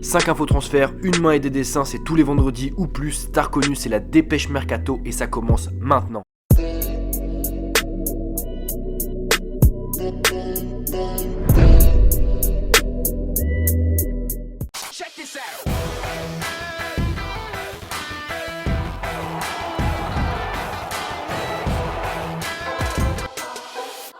5 infos transferts, une main et des dessins, c'est tous les vendredis ou plus. T'as reconnu, c'est la dépêche mercato et ça commence maintenant.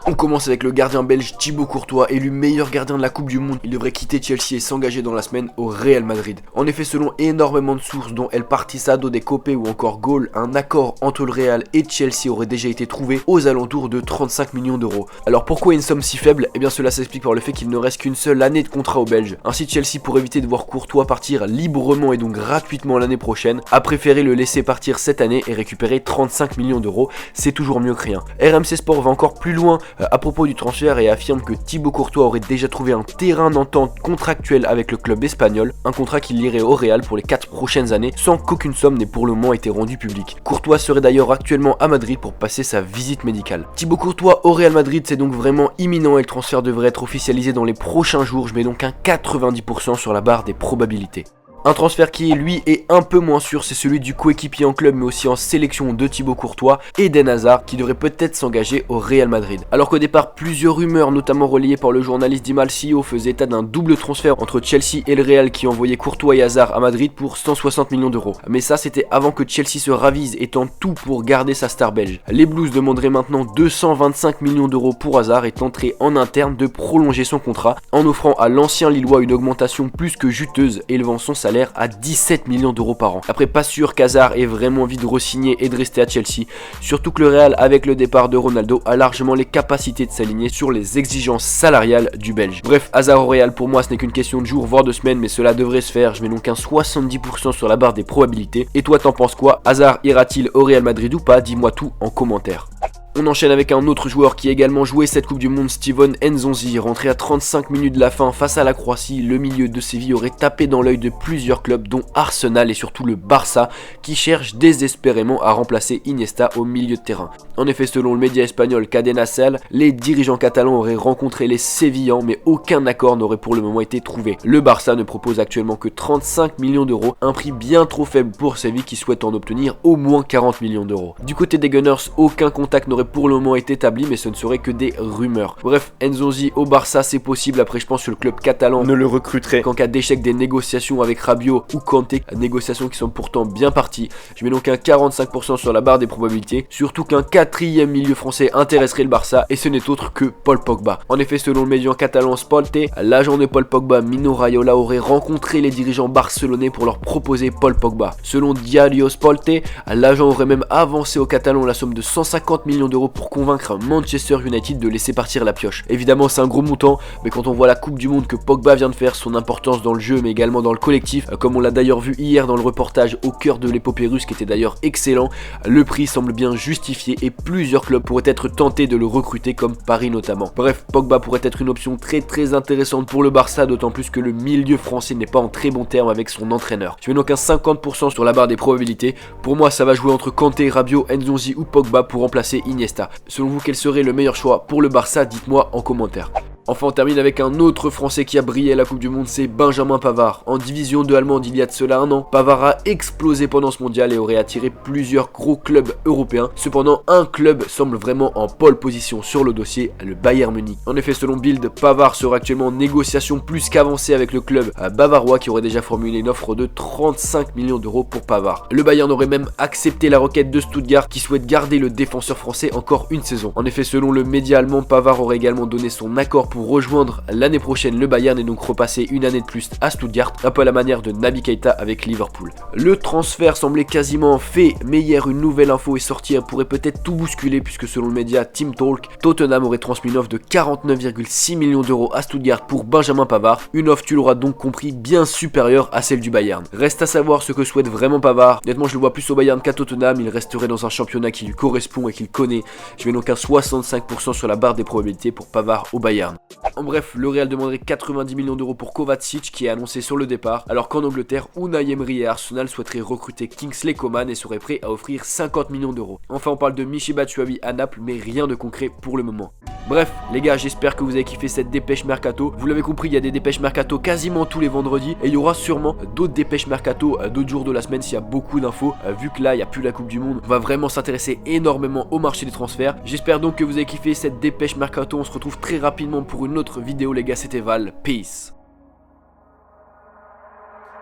On commence avec le gardien belge Thibaut Courtois, élu meilleur gardien de la Coupe du Monde. Il devrait quitter Chelsea et s'engager dans la semaine au Real Madrid. En effet, selon énormément de sources dont El Partisado de Cope ou encore Goal, un accord entre le Real et Chelsea aurait déjà été trouvé aux alentours de 35 millions d'euros. Alors pourquoi une somme si faible? Eh bien cela s'explique par le fait qu'il ne reste qu'une seule année de contrat au Belge. Ainsi Chelsea, pour éviter de voir Courtois partir librement et donc gratuitement l'année prochaine, a préféré le laisser partir cette année et récupérer 35 millions d'euros. C'est toujours mieux que rien. RMC Sport va encore plus loin à propos du transfert et affirme que Thibaut Courtois aurait déjà trouvé un terrain d'entente contractuel avec le club espagnol, un contrat qui lirait au Real pour les 4 prochaines années sans qu'aucune somme n'ait pour le moment été rendue publique. Courtois serait d'ailleurs actuellement à Madrid pour passer sa visite médicale. Thibaut Courtois au Real Madrid, c'est donc vraiment imminent et le transfert devrait être officialisé dans les prochains jours. Je mets donc un 90% sur la barre des probabilités. Un transfert qui lui est un peu moins sûr, c'est celui du coéquipier en club mais aussi en sélection de Thibaut Courtois, Eden Hazard, qui devrait peut-être s'engager au Real Madrid. Alors qu'au départ, plusieurs rumeurs, notamment relayées par le journaliste Dimal CEO, faisaient état d'un double transfert entre Chelsea et le Real qui envoyait Courtois et Hazard à Madrid pour 160 millions d'euros. Mais ça, c'était avant que Chelsea se ravise et tente tout pour garder sa star belge. Les Blues demanderaient maintenant 225 millions d'euros pour Hazard et tenteraient en interne de prolonger son contrat en offrant à l'ancien Lillois une augmentation plus que juteuse, élevant son salaire à 17 millions d'euros par an. Après, pas sûr qu'Hazard ait vraiment envie de re-signer et de rester à Chelsea, surtout que le Real, avec le départ de Ronaldo, a largement les capacités de s'aligner sur les exigences salariales du Belge. Bref, Hazard au Real, pour moi, ce n'est qu'une question de jours, voire de semaines, mais cela devrait se faire. Je mets donc un 70% sur la barre des probabilités. Et toi, t'en penses quoi? Hazard ira-t-il au Real Madrid ou pas? Dis-moi tout en commentaire. On enchaîne avec un autre joueur qui a également joué cette Coupe du Monde, Steven Nzonzi. Rentré à 35 minutes de la fin face à la Croatie, le milieu de Séville aurait tapé dans l'œil de plusieurs clubs dont Arsenal et surtout le Barça qui cherche désespérément à remplacer Iniesta au milieu de terrain. En effet, selon le média espagnol Cadena Ser, les dirigeants catalans auraient rencontré les Sévillans mais aucun accord n'aurait pour le moment été trouvé. Le Barça ne propose actuellement que 35 millions d'euros, un prix bien trop faible pour Séville qui souhaite en obtenir au moins 40 millions d'euros. Du côté des Gunners, aucun contact n'aurait pour le moment été établi mais ce ne serait que des rumeurs. Bref, Nzonzi au Barça c'est possible, après je pense que le club catalan ne le recruterait qu'en cas d'échec des négociations avec Rabiot ou Kanté, négociations qui sont pourtant bien parties. Je mets donc un 45% sur la barre des probabilités, surtout qu'un quatrième milieu français intéresserait le Barça et ce n'est autre que Paul Pogba. En effet, selon le média catalan Spolte, l'agent de Paul Pogba, Mino Raiola, aurait rencontré les dirigeants barcelonais pour leur proposer Paul Pogba. Selon Diario Spolte, l'agent aurait même avancé aux Catalans la somme de 150 millions d'euros pour convaincre Manchester United de laisser partir la pioche. Évidemment c'est un gros montant, mais quand on voit la Coupe du Monde que Pogba vient de faire, son importance dans le jeu mais également dans le collectif, comme on l'a d'ailleurs vu hier dans le reportage au cœur de l'épopée russe qui était d'ailleurs excellent, le prix semble bien justifié et plusieurs clubs pourraient être tentés de le recruter comme Paris notamment. Bref, Pogba pourrait être une option très intéressante pour le Barça, d'autant plus que le milieu français n'est pas en très bon terme avec son entraîneur. Je mets donc un 50% sur la barre des probabilités. Pour moi ça va jouer entre Kanté, Rabiot, Nzonzi ou Pogba pour remplacer Iniesta. Selon vous, quel serait le meilleur choix pour le Barça? Dites-moi en commentaire. Enfin, on termine avec un autre Français qui a brillé à la Coupe du Monde, c'est Benjamin Pavard. En division 2 allemande il y a de cela un an, Pavard a explosé pendant ce mondial et aurait attiré plusieurs gros clubs européens. Cependant, un club semble vraiment en pole position sur le dossier, le Bayern Munich. En effet, selon Bild, Pavard serait actuellement en négociation plus qu'avancée avec le club bavarois qui aurait déjà formulé une offre de 35 millions d'euros pour Pavard. Le Bayern aurait même accepté la requête de Stuttgart qui souhaite garder le défenseur français encore une saison. En effet, selon le média allemand, Pavard aurait également donné son accord pour rejoindre l'année prochaine le Bayern et donc repasser une année de plus à Stuttgart, un peu à la manière de Naby Keita avec Liverpool. Le transfert semblait quasiment fait, mais hier une nouvelle info est sortie, elle pourrait peut-être tout bousculer puisque selon le média Team Talk, Tottenham aurait transmis une offre de 49,6 millions d'euros à Stuttgart pour Benjamin Pavard, une offre, tu l'auras donc compris, bien supérieure à celle du Bayern. Reste à savoir ce que souhaite vraiment Pavard. Honnêtement, je le vois plus au Bayern qu'à Tottenham, il resterait dans un championnat qui lui correspond et qu'il connaît. Je mets donc un 65% sur la barre des probabilités pour Pavard au Bayern. En bref, le Real demanderait 90 millions d'euros pour Kovacic qui est annoncé sur le départ, alors qu'en Angleterre, Unai Emery et Arsenal souhaiteraient recruter Kingsley Coman et seraient prêts à offrir 50 millions d'euros. Enfin, on parle de Michy Batshuayi à Naples, mais rien de concret pour le moment. Bref, les gars, j'espère que vous avez kiffé cette dépêche mercato. Vous l'avez compris, il y a des dépêches mercato quasiment tous les vendredis et il y aura sûrement d'autres dépêches mercato d'autres jours de la semaine s'il y a beaucoup d'infos. Vu que là, il n'y a plus la Coupe du Monde, on va vraiment s'intéresser énormément au marché des transferts. J'espère donc que vous avez kiffé cette dépêche mercato. On se retrouve très rapidement pour une autre vidéo, les gars. C'était Val. Peace.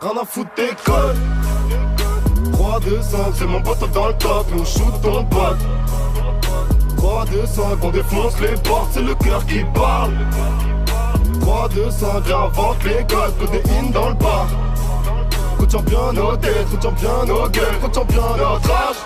Rien à foutre des codes 3-2-5, c'est mon pote dans le top, nous shoot ton pote 3-2-5, on défonce les portes, c'est le cœur qui parle 3-2-5, réinvente les codes, codéine dans le bar. Coachant bien nos têtes, coachant bien nos gueules, coachant bien notre âge.